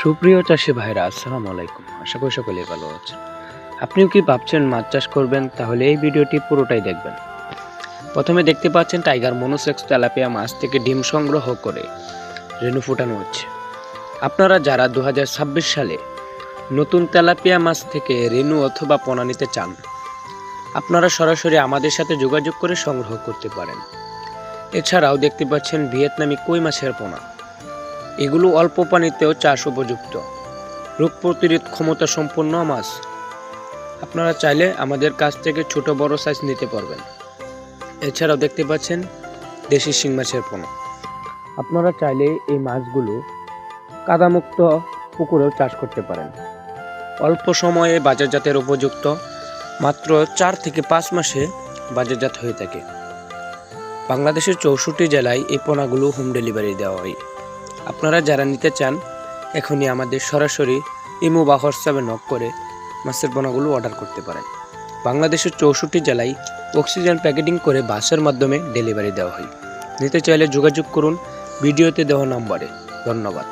সুপ্রিয় চাষি ভাইরা, আসসালামু আলাইকুম। আশা করি সকলেই ভালো আছেন। আপনিও কি ভাবছেন মাছ চাষ করবেন? তাহলে এই ভিডিওটি পুরোটাই দেখবেন। প্রথমে দেখতে পাচ্ছেন টাইগার মনোসেক্স তেলাপিয়া মাছ থেকে ডিম সংগ্রহ করে রেণু ফুটানো হচ্ছে। আপনারা যারা 2026 সালে নতুন তেলাপিয়া মাছ থেকে রেণু অথবা পোনা নিতে চান, আপনারা সরাসরি আমাদের সাথে যোগাযোগ করে সংগ্রহ করতে পারেন। এছাড়াও দেখতে পাচ্ছেন ভিয়েতনামি কই মাছের পোনা। এগুলো অল্প পানিতেও চাষ উপযুক্ত, রোগ প্রতিরোধ ক্ষমতা সম্পন্ন মাছ। আপনারা চাইলে আমাদের কাছ থেকে ছোট বড় সাইজ নিতে পারবেন। এছাড়াও দেখতে পাচ্ছেন দেশি শিং মাছের পোনা। আপনারা চাইলে এই মাছগুলো কাদামুক্ত পুকুরেও চাষ করতে পারেন। অল্প সময়ে বাজারজাতের উপযুক্ত, মাত্র 4 থেকে 5 মাসে বাজারজাত হয়ে থাকে। বাংলাদেশের 64 জেলায় এই পোনাগুলো হোম ডেলিভারি দেওয়া হয়। আপনারা যারা নিতে চান, এখনই আমাদের সরাসরি ইমো বা হোয়াটসঅ্যাপে নক করে মাছের পোনাগুলো অর্ডার করতে পারেন। বাংলাদেশের 64 জেলায় অক্সিজেন প্যাকেটিং করে বাসের মাধ্যমে ডেলিভারি দেওয়া হয়। নিতে চাইলে যোগাযোগ করুন ভিডিওতে দেওয়া নম্বরে। ধন্যবাদ।